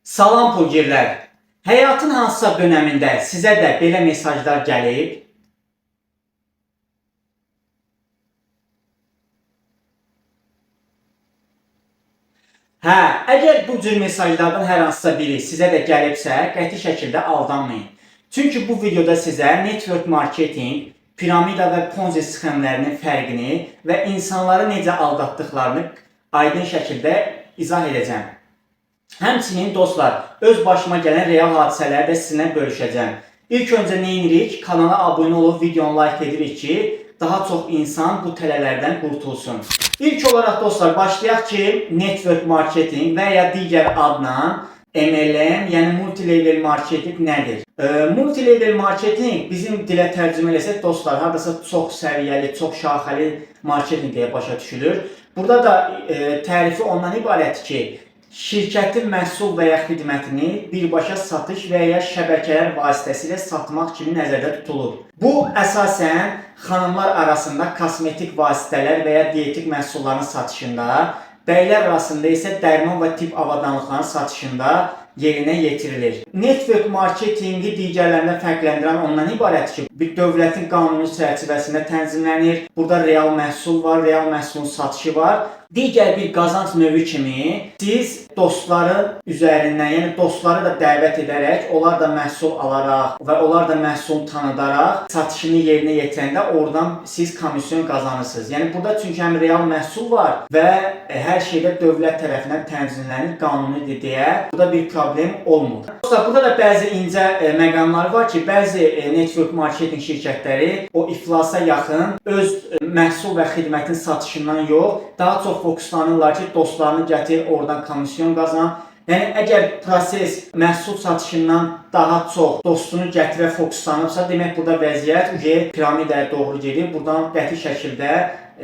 Salam pulgirlər. Həyatın hansısa dönəmində sizə də belə mesajlar gəlib? Hə, əgər bu cür mesajlardan hər hansısa biri sizə də gəlibsə, qəti şəkildə aldanmayın. Çünki bu videoda sizə network marketing, piramida və ponzi sxemlərinin fərqini və insanları necə aldatdıqlarını aydın şəkildə izah edəcəm. Həmçinin dostlar, öz başıma gələn real hadisələri də sizinlə bölüşəcəm. İlk öncə nə edirik? Kanala abunə olub videonu like edirik ki, daha çox insan bu tələlərdən qurtulsun. İlk olaraq dostlar, başlayaq ki, network marketing və ya digər adla MLM, yəni multilevel marketing nədir? Multilevel marketing bizim dilə tərcümə eləsək dostlar, hardasa çox səviyyəli, çox şaxəli marketing deyə başa düşülür. Burada da tərifi ondan ibarətdir ki, şirkətin məhsul və ya xidmətini birbaşa satış və ya şəbəkələr vasitəsilə satmaq kimi nəzərdə tutulur. Bu əsasən xanımlar arasında kosmetik vasitələr və ya dietik məhsulların satışında, bəylər arasında isə dərman və tibb avadanlıqların satışında yerinə yetirilir. Network marketingi digərlərindən fərqləndirən ondan ibarətdir ki, bir dövlətin qanuni çərçivəsində tənzimlənir. Burada real məhsul var, real məhsulun satışı var. Digər bir qazanc növü kimi siz dostların üzərindən, yəni dostları da dəvət edərək, onlar da məhsul alaraq və onlar da məhsul tanıdaraq satışını yerinə yetirəndə oradan siz komisyon qazanırsınız. Yəni burada çünki həm real məhsul var və hər şeydə dövlət tərəfindən tənzimlənir, qanunidir deyə burada bir problem olmur. Dostlar, burada da bəzi incə məqamlar var ki, bəzi network marketing şirkətləri o iflasa yaxın öz məhsul və xidmətin satışından yox, daha çox fokuslanırlar ki, dostlarını gətir, oradan komisyon qazan. Yəni, əgər proses məhsul satışından daha çox dostunu gətirə fokuslanıbsa, demək burada vəziyyət piramidaya doğru gedir. Buradan qəti şəkildə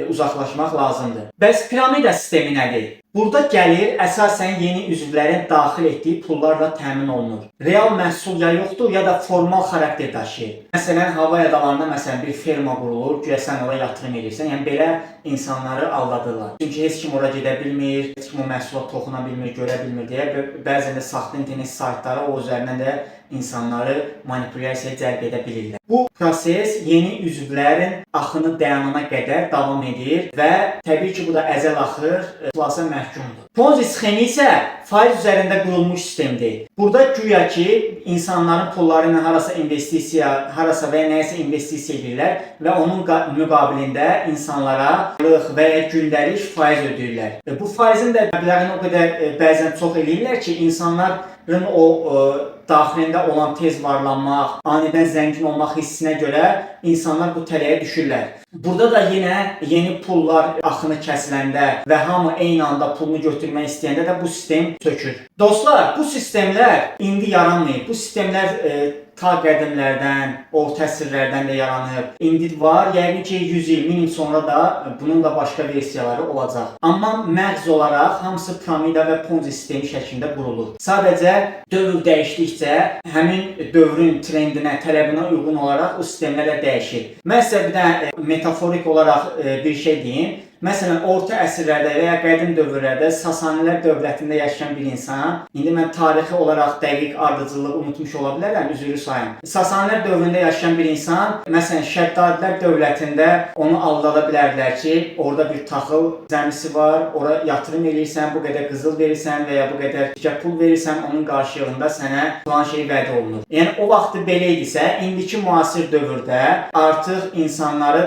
uzaqlaşmaq lazımdır. Bəs piramida sistemi nədir? Burada gəlir əsasən yeni üzvlərin daxil etdiyi pullarla təmin olunur. Real məhsul ya yoxdur, ya da formal xarakter daşıyır. Məsələn, hava adalarında bir ferma qurulur, güya sən ora yatırım edirsən. Yəni, belə insanları aldadırlar. Çünki heç kim ora gedə bilmir, heç kim o məhsula toxuna bilmir, görə bilmir deyə bəzən də saxta internet saytları o üzərindən də insanları manipulyasiyaya cəlb edə bilirlər. Bu proses yeni üzvlərin axını dayanana qədər davam edir və təbii ki, bu da əcəl axır iflasa məhkumdur. Ponzi sxemi isə faiz üzərində qurulmuş sistemdir. Burada güya ki, insanların pulları ilə harasa və ya nəyəsə investisiya edirlər və onun müqabilində insanlara və ya gündəlik faiz ödəyirlər. Bu faizin də məbləğini o qədər bəzən çox eləyirlər ki, insanların o daxilində olan tez varlanmaq, anidən zəngin olmaq hissinə görə insanlar bu tələyə düşürlər. Burada da yenə yeni pullar axını kəsiləndə və hamı eyni anda pulunu götürmək istəyəndə də bu sistem çökür. Dostlar, bu sistemlər indi yaranmayıb. Bu sistemlər ta qədimlərdən, orta əsrlərdən də yaranıb. İndi var, yəqin ki 100 il, 1000 il sonra da bunun da başqa versiyaları olacaq. Amma məğz olaraq hamısı piramida və ponzi sistemi şəklində qurulur. Sadəcə dövr dəyişdikcə həmin dövrün trendinə, tələbinə uyğun olaraq o sistemlər də dəyişir. Mən sizə bir də metaforik olaraq bir şey deyim. Məsələn, orta əsrlərdə və ya qədim dövrlərdə Sasanilər dövlətində yaşayan bir insan, indi mən tarixi olaraq dəqiq ardıcılığı unutmuş ola bilərəm, üzrlü sayın. Sasanilər dövründə yaşayan bir insan, məsələn, Şəddadilər dövlətində onu aldada bilərdilər ki, orada bir taxıl zəmisi var, ora yatırım edirsən, bu qədər qızıl verirsən və ya bu qədər pul verirsən, onun qarşılığında sənə falan şey vəd olunur. Yəni, o vaxtı belə idisə, indiki müasir dövrdə artıq insanları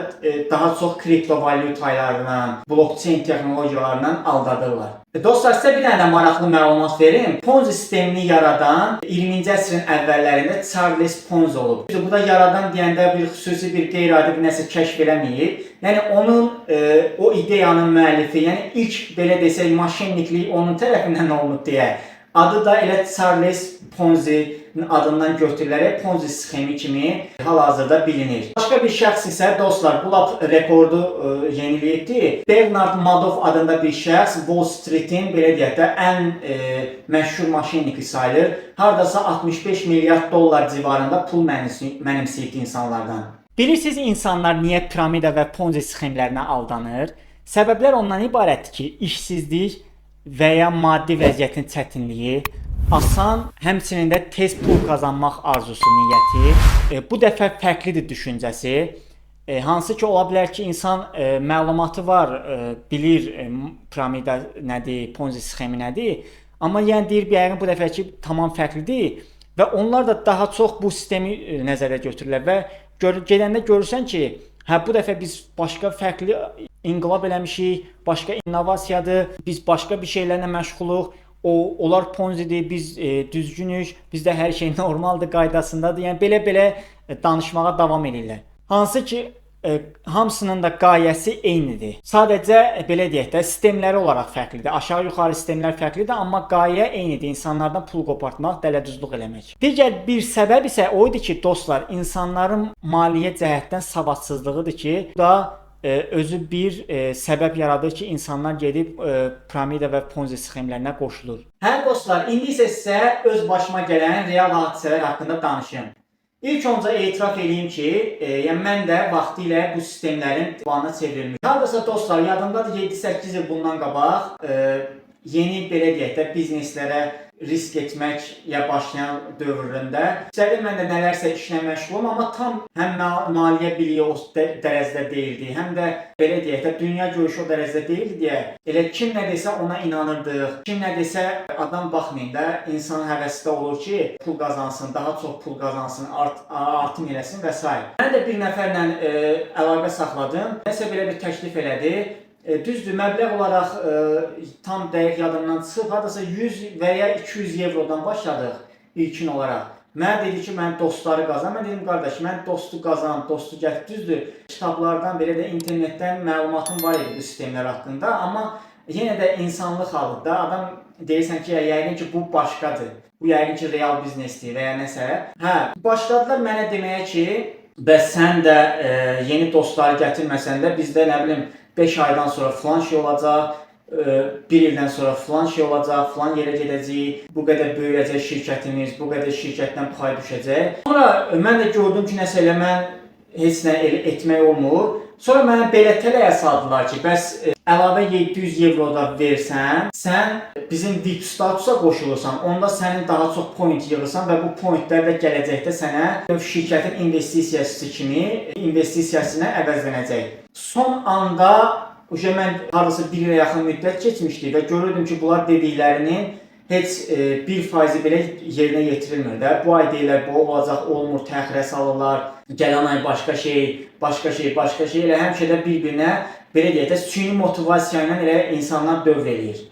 daha çox kriptovalyutalarla, blockchain texnologiyalarından aldadırlar. Dostlar, sizə bir dənə də maraqlı məlumat verim. Ponzi sistemini yaradan 20-ci əsrin əvvəllərində Charles Ponzi olub. Bu da yaradan deyəndə bir xüsusi bir qeyri-adi bir nəsə kəşf eləməyib. Yəni onun o ideyanın müəllifi, yəni ilk belə desək maşinniklik onun tərəfindən olunub deyə. Adı da elə Charles Ponzi'nin adından götürülərək Ponzi sxemi kimi hal-hazırda bilinir. Başqa bir şəxs isə dostlar, bu lap rekordu yeniləyibdir. Bernard Madoff adında bir şəxs Wall Street'in belə deyək də ən məşhur maşinniki sayılır. Hardasa 65 milyard dollar civarında pul mənimsəyibdi insanlardan. Bilirsiniz insanlar niyə piramida və ponzi sxemlərinə aldanır? Səbəblər ondan ibarətdir ki, işsizlik və ya maddi vəziyyətin çətinliyi, asan, həmçinin də tez pul qazanmaq arzusu, niyyəti, bu dəfə fərqlidir düşüncəsi. Hansı ki, ola bilər ki, insan məlumatı var, bilir piramida nədir, ponzi sxemi nədir, amma yəni deyir, yəqin bu dəfəki tamam fərqlidir və onlar da daha çox bu sistemi nəzərə götürürlər və gedəndə görürsən ki, hə bu dəfə biz başqa fərqli inqilab eləmişik, başqa innovasiyadır, biz başqa bir şeylərlə məşğuluq. Onlar ponzidir, biz düzgünük, bizdə hər şey normaldır, qaydasındadır. Yəni belə-belə danışmağa davam edirlər. Hansı ki, hamısının da qayəsi eynidir. Sadəcə belə deyək də, sistemləri olaraq fərqlidir. Aşağı-yuxarı sistemlər fərqlidir, amma qayə eynidir. İnsanlardan pul qopartmaq, dələduzluq eləmək. Digər bir səbəb isə o idi ki, dostlar, insanların maliyyə cəhətdən savadsızlığıdır ki, bu da özü bir səbəb yaradır ki, insanlar gedib piramida və ponzi sxemlərinə qoşulur. Hə dostlar, indi isə sizə öz başıma gələn real hadisələr haqqında danışım. İlk onca etiraf edeyim ki, yəni mən də vaxtilə bu sistemlərin divanına çevrilmiş. Hardasa dostlar, yadımdadır 7-8 il bundan qabaq yeni belə deyək də bizneslərə risk etməklə başlayan dövründə istədim mən də nələrsə işlə məşğulum, amma tam həm maliyyə biliyi o dərəcədə deyildi, həm də belə deyək də dünya görüşü o dərəcədə deyildi deyə elə kim nə desə ona inanırdıq. Kim nə desə adam baxmayın da insan həvəsdə olur ki, pul qazansın, daha çox pul qazansın, artım eləsin və s. Mən də bir nəfərlə əlaqə saxladım. Nəsə belə bir təklif elədi. Düzdür, məbləğ olaraq tam dəqiq yadımdan çıxıb, hardasa 100 və ya 200 evrodan başladıq ilkin olaraq. Mənə dedi ki, mən dostları qazan. Mən dedim, qardaş, mən dostu qazan, dostu gətir. Düzdür, kitablardan, belə də internetdən məlumatım var idi bu sistemlər haqqında, amma yenə də insanlıq halıdır da. Adam deyirsən ki, yəqin ki, bu başqadır. Bu yəqin ki, real biznesdir və ya nəsə. Hə, başladılar mənə deməyə ki, bəs sən də yeni dostları gətirməsən də bizdə nə bilim 5 aydan sonra filan şey olacaq, 1 ildən sonra filan şey olacaq, filan yerə gedəcəyik, bu qədər böyüyəcək şirkətimiz, bu qədər şirkətdən pay düşəcək. Sonra mən də gördüm ki, nəsə elə mən heç nə etmək olmur. Sonra mənə belə tələyə saldılar ki, bəs əlavə 700 evro da versən, sən bizim VIP statusa qoşulursan, onda sənin daha çox point yığırsan və bu pointlər də gələcəkdə sənə şirkətin investisiyası kimi investisiyasına əvəzlənəcək. Son anda mən hardasa 1 ilə yaxın müddət keçmişdi və görürdüm ki, bunlar dediklərinin heç 1% belə yerinə yetirilmir də. Bu ay deyirlər, bu olacaq, olmur, təxirə salırlar. Gələn ay başqa şey, elə həmişə də bir-birinə belə deyək də süni motivasiya ilə elə insanlar dövr eləyir.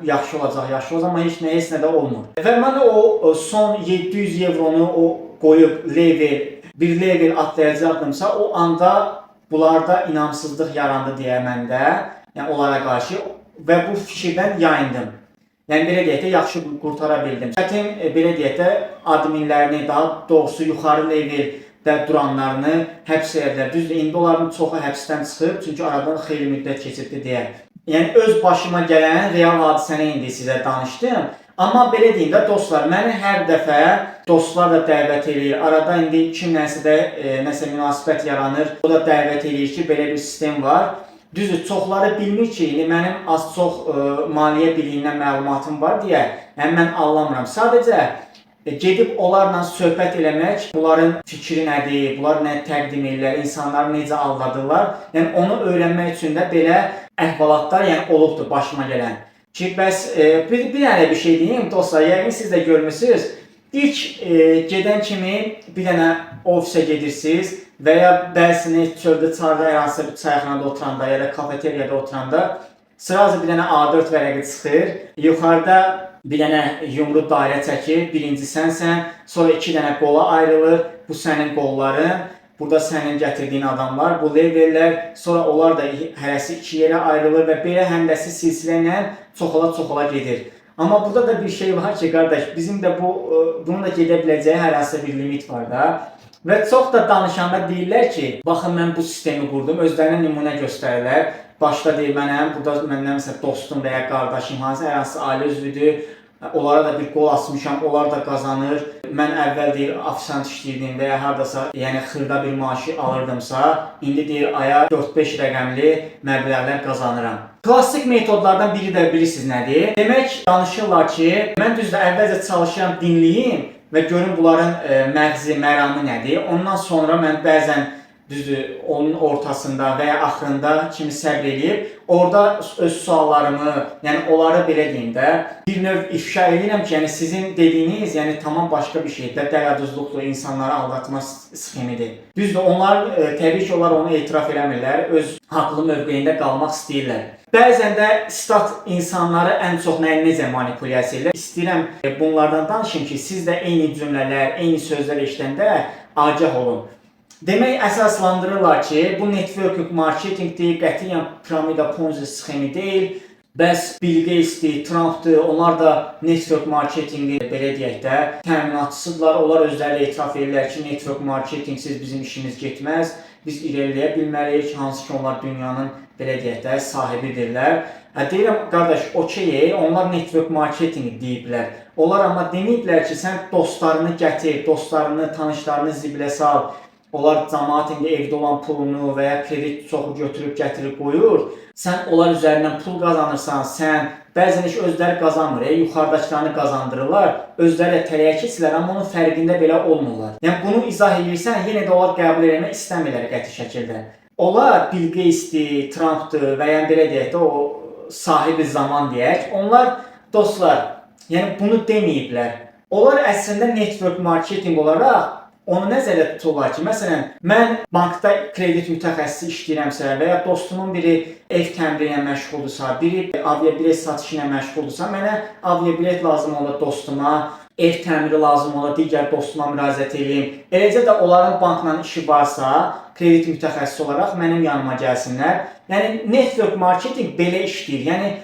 Yaxşı olacaq, amma heç nə də olmur. Və mən o son 700 evronu qoyub bir level atlayacaqdımsa, o anda bunlarda inamsızlıq yarandı deyə məndə, yəni onlara qarşı və bu fikirdən yayındım. Yəni belə deyək də yaxşı qurtara bildim. Çətin belə deyək də adminlərini, daha doğrusu yuxarı leveldə duranlarını həbs edilər. Düzdür, indi onların çoxu həbsdən çıxıb, çünki aradan xeyli müddət keçibdi deyə. Yəni öz başıma gələn real hadisəni indi sizə danışdım. Amma belə deyim də dostlar, məni hər dəfə dostlar da dəvət edir. Arada indi kimləsə də nəsə münasibət yaranır. O da dəvət edir ki, belə bir sistem var. Düzdür, çoxları bilmir ki, mənim az-çox maliyyə biliyindən məlumatım var deyə, yəni mən anlamıram. Sadəcə gedib onlarla söhbət eləmək, bunların fikri nədir, bunlar nə təqdim edirlər, insanları necə aldadırlar, yəni onu öyrənmək üçün də belə əhvalatlar olubdur başıma gələn. Ki, bəs bir dənə bir şey deyim, dostlar, yəqin siz də görmüsünüz. İlk gedən kimi bir dənə ofisə gedirsiniz və ya bəzisini çöldə çarda, hər hansısa bir çayxanada oturanda ya da kafeteriyada oturanda sırası bir dənə A4 vərəqi çıxır. Yuxarıda bir dənə yumru dairə çəkir, birinci sənsən, sonra 2 dənə qola ayrılır, bu sənin qolların. Burada sənin gətirdiyin adamlar, bu levellər, sonra onlar da hərəsi 2 yerə ayrılır və belə həndəsi silsilə ilə çoxala gedir. Amma burada da bir şey var ki, qardaş, bizim də bunun da gedə biləcəyi hər hansı bir limit var da. Və çox da danışanda deyirlər ki, baxın mən bu sistemi qurdum, özlərinə nümunə göstərirlər. Başda deyir mənəm, burada məndən məsələn dostum və ya qardaşım, hər hansı ailə üzvüdür. onlara da bir qol açmışam, onlar da qazanır. Mən əvvəl deyir ofisant işləyirdim və ya hardasa, yəni xırda bir maaşı alırdımsa, indi deyir aya 4-5 rəqəmli məbləğlər qazanıram. Klassik metodlardan biri də bilirsiniz nədir? Demək, danışırlar ki, mən düzdür əvvəlcə çalışıram, dinləyim və görün bunların məğzi, məramı nədir. Ondan sonra mən bəzən düzdür, onun ortasında və ya axırında kimi səbr edib, orada öz suallarımı, yəni onları belə deyim də, bir növ ifşa edirəm ki, yəni sizin dediyiniz, yəni tamam başqa bir şeydir, dələduzluqdur, insanları aldatma sxemidir. Düzdür, onlar təbii ki, onlar onu etiraf eləmirlər, öz haqlı mövqeyində qalmaq istəyirlər. Bəzən də stat insanları ən çox necə manipulyasiya edirlər. İstəyirəm bunlardan danışım ki, siz də eyni cümlələr, eyni sözlər eşidəndə agah olun. Demək, əsaslandırırlar ki, bu network marketingdir, qətiyyən piramida ponzi sxemi deyil. Bəs Bill Gates'dir, Trump'dır, onlar da network marketingi belə deyək də təminatçısıdırlar. Onlar özləri etiraf edirlər ki, network marketingsiz bizim işimiz getməz. Biz irəliləyə bilməliyik, hansı ki onlar dünyanın belə deyək də sahibidirlər. Deyirəm, qardaş, okey, onlar network marketingi deyiblər. Onlar amma deməyiblər ki, sən dostlarını gətir, dostlarını, tanışlarını zibilə sal. Onlar cəmaət indi evdə olan pulunu və ya kredit çoxu götürüb gətirib qoyur. Sən onlar üzərindən pul qazanırsan, sən bəzən heç özləri qazanmır, yuxarıdakılarını qazandırırlar, özləri də tələyə keçirlər, amma onun fərqində belə olmurlar. Yəni bunu izah edirsən, yenə də onlar qəbul etmək istəmirlər qəti şəkildə. Onlar Bill Gates'dir, Trump'dır və ya belə deyək də o sahibi zaman deyək, onlar dostlar, yəni bunu deməyiblər. Onlar əslində network marketing olaraq onu nəzərdə tuturlar ki, məsələn, mən bankda kredit mütəxəssisi işləyirəmsə və ya dostumun biri ev təmiri ilə məşğuldursa, biri aviabilet satışı ilə məşğuldursa, mənə aviabilet lazım olur dostuma, ev təmiri lazım olur, digər dostuma müraciət edeyim. Eləcə də onların bankla işi varsa, kredit mütəxəssisi olaraq mənim yanıma gəlsinlər. Yəni, network marketing belə işləyir. Yəni,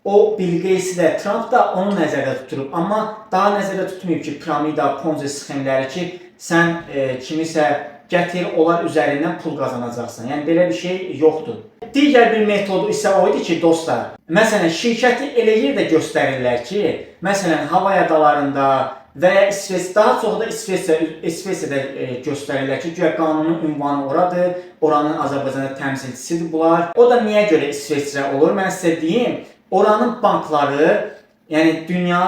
o Bill Gates də, Trump da onu nəzərdə tuturub. Amma daha nəzərdə tutmayıb ki, piramida, ponzi sxemləri ki, sən kimisə gətir, onlar üzərindən pul qazanacaqsan. Yəni, belə bir şey yoxdur. Digər bir metodu isə o idi ki, dostlar, məsələn, şirkəti elə yerdə göstərirlər ki, məsələn, hava adalarında və ya İsveç, daha çox da İsveçdə göstərirlər ki, güya qanunun ünvanı oradır, oranın Azərbaycanda təmsilçisidir bunlar. O da niyə görə İsveçrə olur? Mən sizə deyim, oranın bankları, yəni dünya,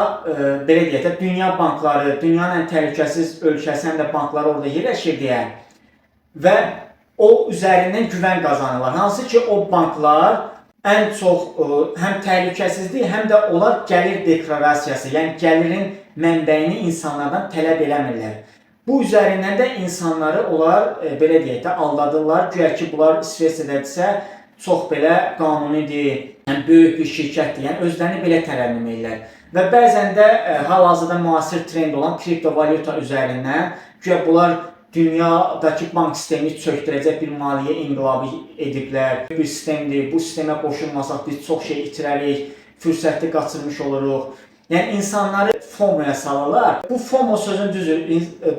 belə deyək də, dünya bankları, dünyanın ən təhlükəsiz ölkəsi həm də bankları orada yerləşir deyə və o üzərindən güvən qazanırlar. Hansı ki, o banklar ən çox həm təhlükəsizdir, həm də onlar gəlir deklarasiyası, yəni gəlirin mənbəyini insanlardan tələb eləmirlər. Bu üzərindən də insanları onlar, belə deyək də, aldadırlar. Güya ki, bunlar İsveçrədədirsə, çox belə qanunidir, yəni böyük bir şirkətdir, yəni özlərini belə tərənnüm edirlər. Və bəzən də hal-hazırda müasir trend olan kriptovalyuta üzərindən, güya bunlar dünyadakı bank sistemini çökdürəcək bir maliyyə inqilabı ediblər. Bir sistemdir, bu sistemə qoşulmasaq biz çox şey itirərik, fürsəti qaçırmış oluruq. Yəni insanları FOMO-ya salırlar. Bu FOMO sözün düzü,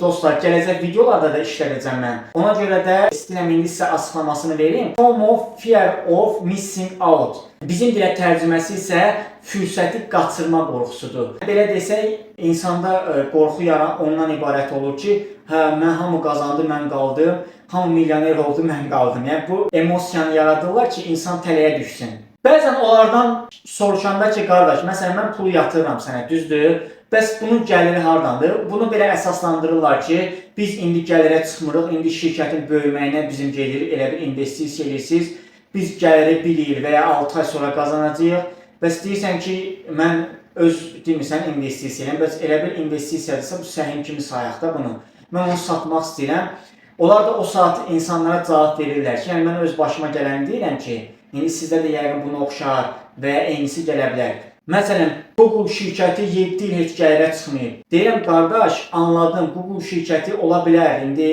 dostlar, gələcək videolarda da işlədəcəm mən. Ona görə də istəyirəm indi sizə açıqlamasını vereyim. FOMO, Fear of Missing Out. Bizim dilə tərcüməsi isə fürsəti qaçırma qorxusudur. Belə desək, insanda qorxu ondan ibarət olur ki, hə, mən hamı qazandı, mən qaldım, hamı milyoner oldu, mən qaldım. Yəni bu emosiyanı yaradırlar ki, insan tələyə düşsün. Bəzən onlardan soruşanda ki, qardaş, məsələn, mən pulu yatırıram sənə, düzdür? Bəs bunun gəliri hardandır? Bunu belə əsaslandırırlar ki, biz indi gəlirə çıxmırıq, indi şirkətin böyüməyinə bizim gedir, elə bir investisiya edirsiniz. Biz gəliri 1 il və ya 6 ay sonra qazanacağıq. Bəs deyirsən ki, mən öz demirsən investisiya edirəm, bəs elə bir investisiyadirsə, bu səhin kimi sayaq da bunu. Mən onu satmaq istəyirəm. Onlar da o saat insanlara cavab verirlər ki, yəni mən öz başıma gələni deyirəm ki, indi sizdə də yəqin bunu oxşar və ya eynisi gələ bilər. Məsələn, Google şirkəti 7 il heç gəlirə çıxmayıb. Deyirəm, qardaş, anladım, Google şirkəti ola bilər, indi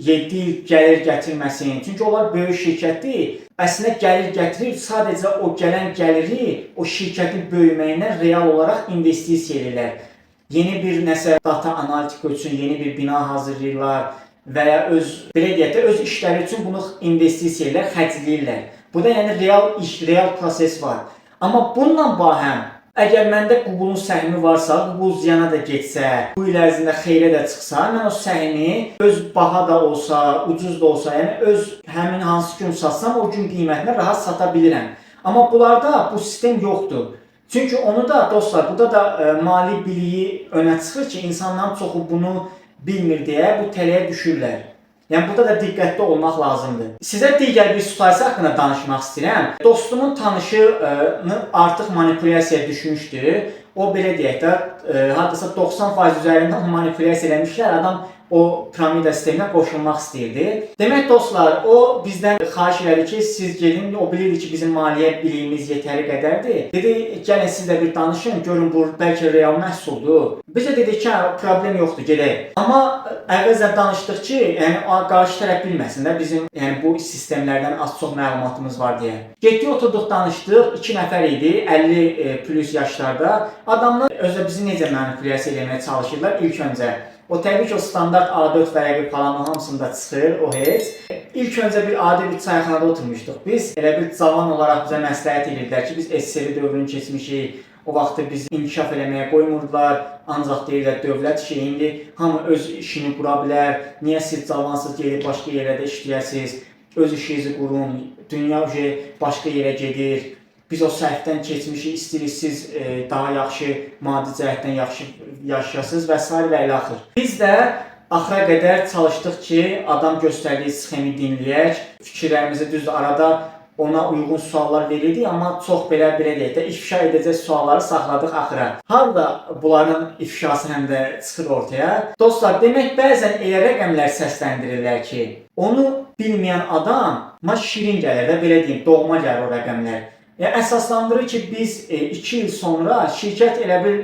7 il gəlir gətirməsin. Çünki onlar böyük şirkətdir. Əslində gəlir gətirir, sadəcə o gələn gəliri o şirkətin böyüməyinə real olaraq investisiya edirlər. Yeni bir nəsə data analitika üçün yeni bir bina hazırlayırlar və ya belə deyək də, öz işləri üçün bunu investisiya edirlər, xərcləyirlər. Bu da yəni real iş, real proses var. Amma bununla bahəm Əgər məndə Google-un səhmi varsa, Google ziyana da getsə, bu il ərzində xeyrə də çıxsa, mən o səhmi öz baha da olsa, ucuz da olsa, yəni öz həmin hansı gün satsam, o gün qiymətinə rahat sata bilirəm. Amma bunlarda bu sistem yoxdur. Çünki onu da dostlar, burada da mali biliyi önə çıxır ki, insanların çoxu bunu bilmir deyə bu tələyə düşürlər. Yəni burada da diqqətli olmaq lazımdır. Sizə digər bir situasiya haqqında danışmaq istəyirəm. Dostumun tanışını artıq manipulyasiyaya düşmüşdü. O belə deyək də, hardasa 90% üzərində onu manipulyasiya eləmişlər. Adam o piramida sisteminə qoşulmaq istəyirdi. Demək dostlar, o bizdən xahiş elədi ki, siz gedin, o bilirdi ki, bizim maliyyə biliyimiz yetəri qədərdir. Dedi, gəlin siz də bir danışın, görün bu bəlkə real məhsuldur. Biz də dedik ki, problem yoxdur, gedək. Amma əvvəlcə danışdıq ki, yəni qarşı tərəf bilməsin də bizim yəni bu sistemlərdən az-çox məlumatımız var deyə. Getdik, oturduq, danışdıq. 2 nəfər idi, 50 plus yaşlarda. Adamlar özə bizi necə manipulyasiya eləməyə çalışırlar ilk öncə. O təbii ki, o standart A4 vərəqi falan hamısında çıxır, o heç. İlk öncə bir adi bir çayxanada oturmuşduq biz. Elə bir cavan olaraq bizə məsləhət edirdilər ki, biz SSR dövrünü keçmişik. O vaxtı bizi inkişaf eləməyə qoymurdular. Ancaq deyirlər, dövlət işi indi hamı öz işini qura bilər. Niyə siz cavansız gedib başqa yerlərdə işləyəsiniz? Öz işinizi qurun. Dünya başqa yerə gedir. Biz o səhvdən keçmişik, istəyirik siz daha yaxşı, maddi cəhətdən yaxşı yaşayasınız və s. və ilə axır. Biz də axıra qədər çalışdıq ki, adam göstərdiyi sxemi dinləyək, fikirlərimizi düzdür, arada ona uyğun suallar verirdik, amma çox belə deyək də, ifşa edəcək sualları saxladıq axıra. Harada bunların ifşası həm də çıxır ortaya? Dostlar, demək bəzən elə rəqəmlər səsləndirirlər ki, onu bilməyən adama şirin gəlir də, belə deyim, doğma gəlir o rəqəmlər. Yəni, əsaslandırır ki, biz 2 il sonra şirkət elə bir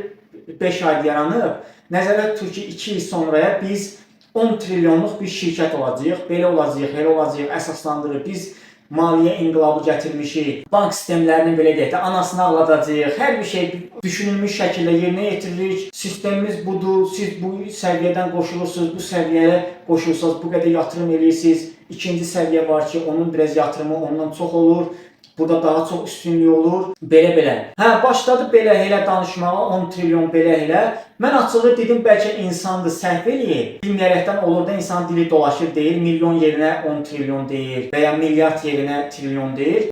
5 ay yaranıb, nəzərdə tutur ki, 2 il sonraya biz 10 trilyonluq bir şirkət olacaq, belə olacaq, elə olacaq, əsaslandırır. Biz maliyyə inqilabı gətirmişik, bank sistemlərini belə deyək də, anasını ağladacaq, hər bir şey düşünülmüş şəkildə yerinə yetiririk. Sistemimiz budur, siz bu səviyyədən qoşulursunuz, bu səviyyəyə qoşulursunuz, bu qədər yatırım edirsiniz. İkinci səviyyə var ki, onun biraz yatırımı ondan çox olur. Burada daha çox üstünlük olur. Belə. Hə, başladı belə elə danışmağa, 10 trilyon belə elə. Mən açığı dedim, bəlkə insandır, səhv eləyir. Bilməyərəkdən olur da insan dili dolaşır, deyir, milyon yerinə 10 trilyon deyir və ya milyard yerinə trilyon deyir.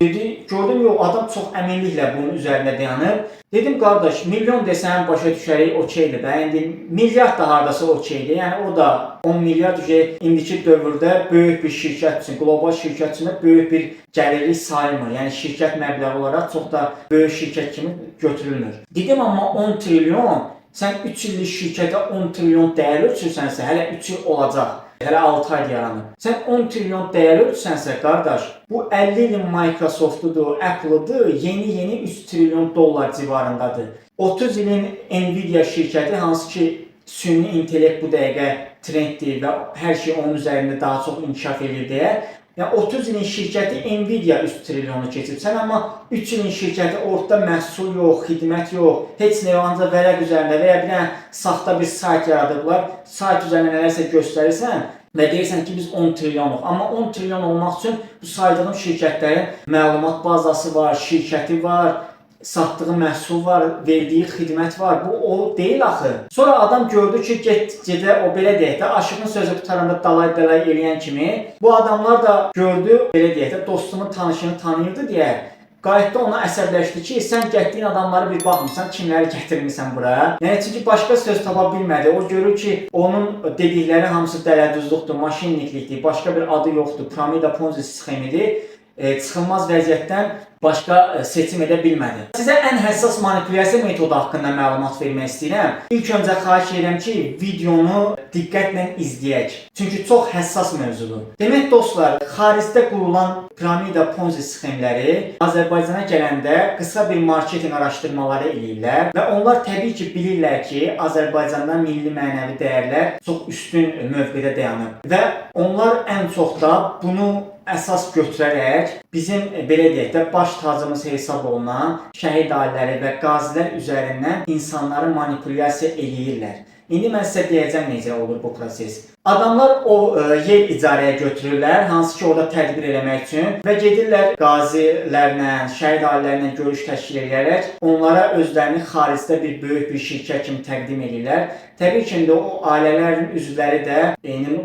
Gördüm, yox, adam çox əminliklə bunun üzərində dayanıb. Dedim, qardaş, milyon desəm başa düşərik, okeydir də. İndi milyard da hardasa okeydir. Yəni o da 10 milyard indiki dövrdə böyük bir şirkət üçün, qlobal şirkət üçün böyük bir gəlirlik sayılmır. Yəni şirkət məbləği olaraq çox da böyük şirkət kimi götürülmür. Dedim, amma 10 trilyon, sən 3 illik şirkətə 10 trilyon dəyər ölçürsənsə, hələ 3 il olacaq. Hələ 6 ay yaranıb. Sən 10 trilyon dəyər ölçürsənsə, qardaş, bu 50 ilin Microsoft-udur, Apple-ıdır, yeni 3 trilyon dollar civarındadır. 30 ilin Nvidia şirkəti, hansı ki, süni intellekt bu dəqiqə trenddir və hər şey onun üzərində daha çox inkişaf edir deyə. Yəni 30 ilin şirkəti Nvidia 3 trilyonu keçib. Sən amma 3 ilin şirkəti ortada məhsul yox, xidmət yox, heç nə yox, ancaq vərəq üzərində və ya bir dənə saxta bir sayt yaradıblar. Sayt üzərində nələrsə göstərirsən və deyirsən ki, biz 10 trilyonluq. Amma 10 trilyon olmaq üçün bu saydığım şirkətlərin məlumat bazası var, şirkəti var, satdığı məhsul var, verdiyi xidmət var. Bu o deyil axı. Sonra adam gördü ki, gedə o belə deyək də, aşığın sözü qutaranda dalay eləyən kimi, bu adamlar da gördü, belə deyək də, dostumun tanışını tanıyırdı deyə, qayıtda ona əsəbləşdi ki, sən getdiyin adamları bir baxmısan, kimləri gətirmirsən bura. Yəni, çünki başqa söz tapa bilmədi. O görür ki, onun dedikləri hamısı dələduzluqdur, maşinliklikdir, başqa bir adı yoxdur, piramida ponzi sxemidir. Çıxılmaz vəziyyətdən başqa seçim edə bilmədi. Sizə ən həssas manipulyasiya metodu haqqında məlumat vermək istəyirəm. İlk öncə xahiş edirəm ki, videonu diqqətlə izləyək. Çünki çox həssas mövzudur. Demək dostlar, xaricdə qurulan piramida ponzi sxemləri Azərbaycana gələndə qısa bir marketinq araşdırmaları eləyirlər və onlar təbii ki, bilirlər ki, Azərbaycanda milli mənəvi dəyərlər çox üstün mövqedə dayanır və onlar ən çox da bunu əsas götürərək bizim belə deyək də baş tacımız hesab olunan şəhid ailələri və qazilər üzərindən insanları manipulyasiya eləyirlər. İndi mən sizə deyəcəm necə olur bu proses. Adamlar o yer icarəyə götürürlər, hansı ki orada tədbir eləmək üçün və gedirlər qazilərlə, şəhid ailələrlə görüş təşkil edərək onlara özlərini xaricdə bir böyük bir şirkət kimi təqdim edirlər. Təbii ki, indi o ailələrin üzvləri də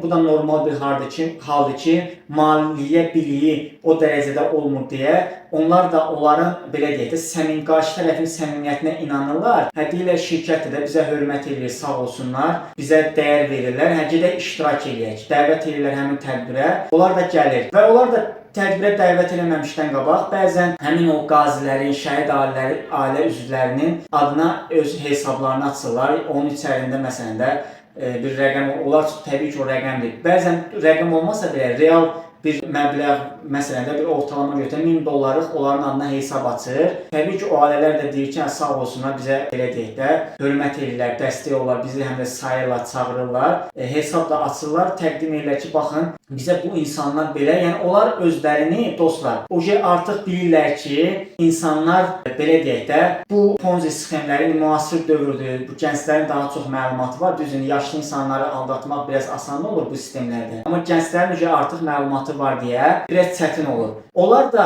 bu da normal bir haldır ki, maliyyə biliyi o dərəcədə olmur deyə onlar da onların belə deyək də qarşı tərəfin səmimiyyətinə inanırlar. Hə deyirlər şirkətdə də bizə hörmət edir, sağ olsunlar, bizə dəyər verirlər. Hə gedək iştirak edək, dəvət edirlər həmin tədbirə. Onlar da gəlir və onlar da tədbirə dəvət eləməmişdən qabaq bəzən həmin o qazilərin, şəhid ailə üzvlərinin adına öz hesablarını açırlar. Onun içərisində məsələn də bir rəqəm, onlar təbii ki o rəqəmdir. Bəzən rəqəm olmasa belə real bir məbləğ, məsələn də bir ortalama götürək, $1000 onların adına hesab açır. Təbii ki o ailələr də deyir ki, sağ olsunlar, bizə belə deyək də hörmət edirlər, dəstək olurlar, bizi həm də sayırlar, çağırırlar, hesab da açırlar, təqdim edirlər ki, baxın, bizə bu insanlar belə, yəni onlar özlərini, dostlar, artıq bilirlər ki, insanlar belə deyək də bu Ponzi sxemləri müasir dövrdür, bu gənclərin daha çox məlumatı var, düzünü yaşlı insanları aldatmaq biraz asan olur bu sistemlərdə. Amma gənclərin artıq məlumatı var deyə biraz çətin olur. Onlar da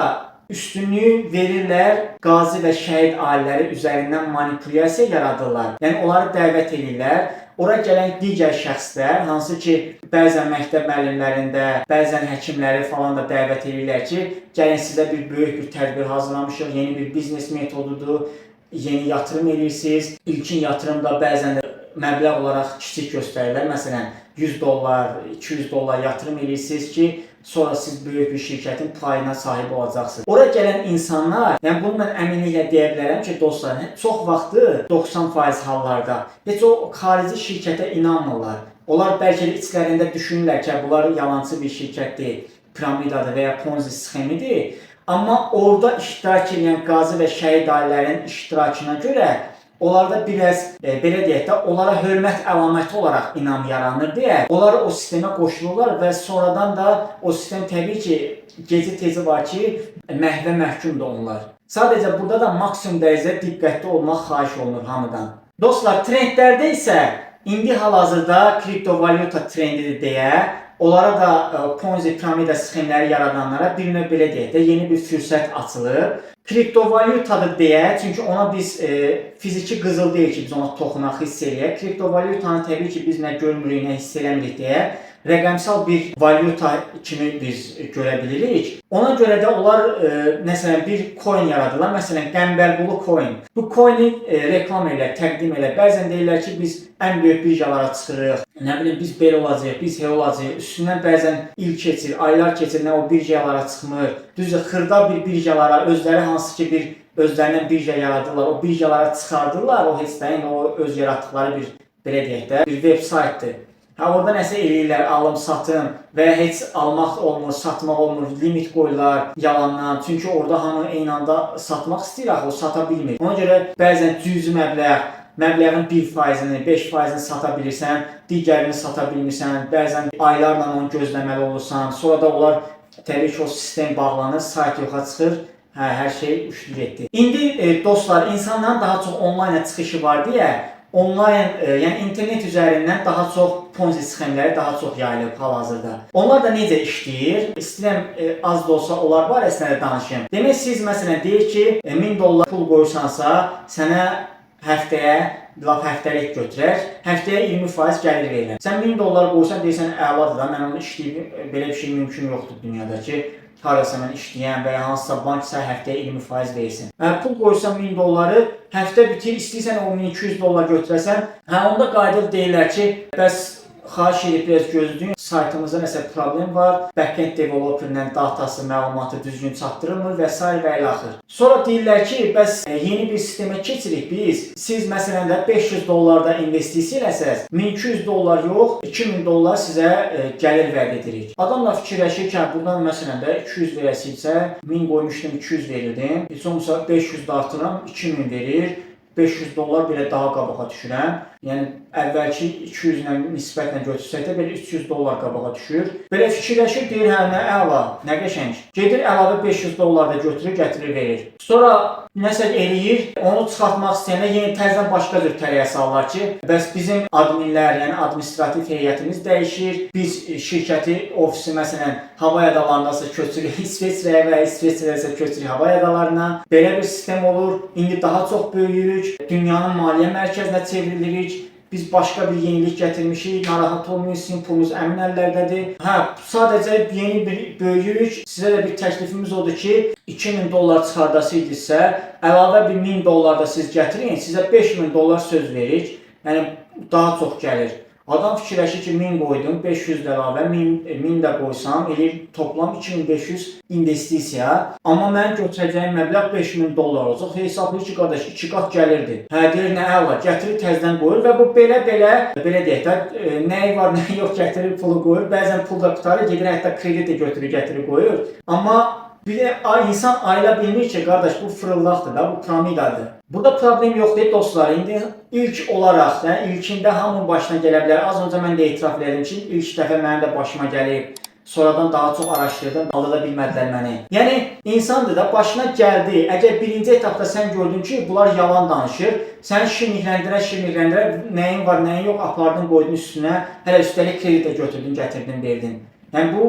üstünlüyü verirlər, qazi və şəhid ailələri üzərindən manipulyasiya yaradırlar. Yəni onları dəvət edirlər. Ora gələn digər şəxslər, hansı ki, bəzən məktəb müəllimlərində, bəzən həkimləri falan da dəvət edirlər ki, gəlin sizə bir böyük bir tədbir hazırlamışıq, yeni bir biznes metodudur, yeni yatırım edirsiniz. İlkin yatırımda bəzən də məbləğ olaraq kiçik göstərirlər. Məsələn, $100, $200 yatırım edirsiniz ki, sonra siz böyük bir şirkətin payına sahib olacaqsınız. Ora gələn insanlar, yəni bunu mən əminliklə deyə bilərəm ki, dostlar, çox vaxtı 90% hallarda heç o xarici şirkətə inanmırlar. Onlar bəlkə də içlərində düşünürlər ki, bunlar yalançı bir şirkətdir, piramidadır və ya Ponzi sxemidir. Amma orada iştirak edən qazi və şəhid ailələrinin iştirakına görə onlarda biraz, belə deyək də, onlara hörmət əlaməti olaraq inam yaranır deyə onlar o sistemə qoşulurlar və sonradan da o sistem təbii ki, gecə-tezi var ki, məhvə məhkumdur onlar. Sadəcə burada da maksimum dərəcədə diqqətli olmaq xahiş olunur hamıdan. Dostlar, trendlərdə isə indi hal-hazırda kriptovalyuta trendidir deyə onlara da Ponzi piramida sxemləri yaradanlara bir növ belə deyək də yeni bir fürsət açılıb. Kriptovalyutadır deyə, çünki ona biz fiziki qızıl deyil ki, biz ona toxunaq, hiss eləyək. Kriptovalyutanı təbii ki, biz nə görmürük, nə hiss eləmirik deyə rəqəmsal bir valyuta kimi biz görə bilirik. Ona görə də onlar məsələn bir coin yaradırlar. Məsələn, Qəmbərqulu coin. Bu coini reklam elə, təqdim elə. Bəzən deyirlər ki, biz ən böyük birjalara çıxırıq. Nə bilim, biz belə olacağıq, biz elə olacağıq. Üstündən bəzən il keçir, aylar keçir, nə o birjalara çıxmır. Düzdür, xırda bir birjalara, özləri hansı ki bir özlərindən birja yaradırlar, o birjalara çıxardırlar. O heç də o öz yaratdıqları bir, belə deyək də, bir web saytdır. Orada nəsə eləyirlər, alım, satım və ya heç almaq olmur, satmaq olmur, limit qoyurlar yalandan. Çünki orada hamı eyni anda satmaq istəyir, axı o sata bilmir. Ona görə bəzən cüzi məbləğin 1%-ni, 5%-ni sata bilirsən, digərini sata bilmirsən, bəzən aylarla onu gözləməli olursan. Sonra da onlar təbii ki o sistem bağlanır, sayt yoxa çıxır. Hər şey uçdu getdi. İndi dostlar, insanların daha çox onlayna çıxışı var deyə onlayn, yəni internet üzərindən daha çox Ponzi sxemləri daha çox yayılıb hal-hazırda. Onlar da necə işləyir? İstəyirəm az da olsa onlar barəsində danışım. Demək, siz məsələn deyir ki, $1000 pul qoyursansa, sənə həftəyə, həftəlik götürək, həftəyə 20% gəlir verirəm. Sən $1000 qoyursan, deyirsən, əladır da, mən onu işləyib, belə bir şey mümkün yoxdur dünyada ki, harasa mən işləyən və ya hansısa bank isə həftəyə 20% versin. Pul qoyursan $1000, həftə bitir, istəyirsən o $1200 götürəsən, onda qayıdıb deyirlər ki, bəs xahiş edib biraz gözlüyün, saytımızda nəsə problem var, backend developerlə datası, məlumatı düzgün çatdırılmır və s. və ilə axır. Sonra deyirlər ki, bəs yeni bir sistemə keçirik biz. Siz məsələn də $500 da investisiya eləsəz, $1200 yox, $2000 sizə gəlir vəd edirik. Adamla fikirləşir ki, buradan məsələn də 200 verəsiksə, 1000 qoymuşdum, 200 verirdim. Heç olmasa 500 da artıram, 2000 verir. $500 belə daha qabağa düşürəm. Yəni əvvəlki 200 ilə nisbətlə götürsək də belə $300 qabağa düşür. Belə fikirləşir, deyir, hə, nə əla, nə qəşəng. Gedir əlavə $500 da götürür, gətirir, verir. Sonra nəsə eləyir, onu çıxartmaq istəyəndə yenə təzədən başqa cür tələyə salırlar ki, bəs bizim adminlər, yəni administrativ heyətimiz dəyişir. Biz şirkəti, ofisi məsələn hava adalarındasa köçürük İsveçrəyə və İsveçrəyə köçürük hava adalarına. Belə bir sistem olur. İndi daha çox böyüyürük. Dünyanın maliyyə mərkəzinə çevrilirik. Biz başqa bir yenilik gətirmişik, narahat olmayın, sizin pulunuz əmin əllərdədir. Sadəcə yeni bir böyüyürük. Sizə də bir təklifimiz odur ki, 2000 dollar çıxardasıydınızsə, əlavə bir 1000 dollar da siz gətirin, sizə 5000 dollar söz veririk. Yəni daha çox gəlir. Adam fikirləşir ki, 1000 qoydum, 500 də əlavə, 1000 də qoysam, eləyir toplam 2500 investisiya. Amma mənim götürəcəyim məbləğ 5000 dollar olacaq. Hesablayır ki, qardaş 2 qat gəlirdi. Deyir, nə əla, gətirir təzədən qoyur və bu belə deyək də, nəyi var, nəyi yox gətirir, pulu qoyur. Bəzən pul da qutarır, gedir, hətta kredit də götürür, gətirir, qoyur. Amma bir də insan ayıla bilmir ki, qardaş, bu fırıldaqdır da, bu piramidadır. Burada problem yoxdur dostlar. İndi ilk olaraq, ilkində hamının başına gələ bilər. Az öncə mən də etiraf edirəm ki, ilk dəfə mənim də başıma gəlib. Sonradan daha çox araşdırdım, alda bilmədilər məni. Yəni, insandır da, başına gəldi. Əgər birinci etapda sən gördün ki, bunlar yalan danışır, səni şirnikləndirə, nəyin var, nəyin yox, apardın, qoydun üstünə, hələ üstəlik kredit də götürdün, gətirdin, verdin. Yəni bu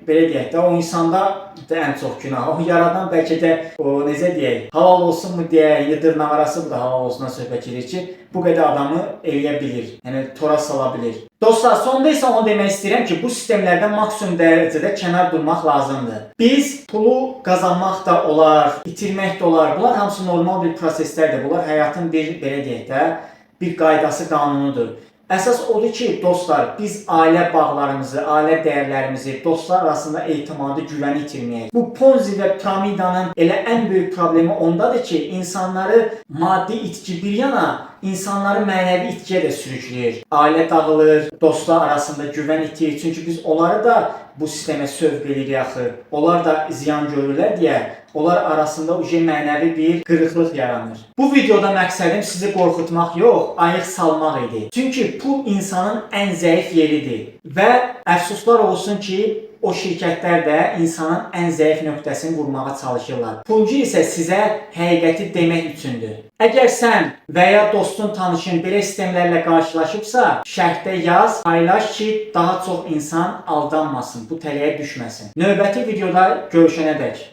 belə deyək də, o insanda da ən çox günah. O yaradan bəlkə də necə deyək, halal olsun mu deyək, dırnaq arası bu da halal olsundan söhbət edir ki, bu qədər adamı eləyə bilir, yəni tora sala bilir. Dostlar, sonda isə onu demək istəyirəm ki, bu sistemlərdə maksimum dərəcədə kənar durmaq lazımdır. Biz pulu qazanmaq da olar, itirmək də olar. Bunlar hamısı normal bir proseslərdir. Bunlar həyatın bir, belə deyək də, bir qaydası, qanunudur. Əsas odur ki, dostlar, biz ailə bağlarımızı, ailə dəyərlərimizi, dostlar arasında etimadı, güvəni itirməyək. Bu Ponzi və piramidanın elə ən böyük problemi ondadır ki, insanları maddi itki bir yana, insanları mənəvi itkiyə də sürükləyir. Ailə dağılır, dostlar arasında güvən itir. Çünki biz onları da bu sistemə sövq edirik axı. Onlar da ziyan görürlər deyə, onlar arasında mənəvi bir qırıqlıq yaranır. Bu videoda məqsədim sizi qorxutmaq yox, ayıq salmaq idi. Çünki pul insanın ən zəif yeridir. Və əfsuslar olsun ki, o şirkətlər də insanın ən zəif nöqtəsini vurmağa çalışırlar. Pulcu isə sizə həqiqəti demək üçündür. Əgər sən və ya dostun, tanışın belə sistemlərlə qarşılaşıbsa, şərhdə yaz, paylaş ki, daha çox insan aldanmasın, bu tələyə düşməsin. Növbəti videoda görüşənədək.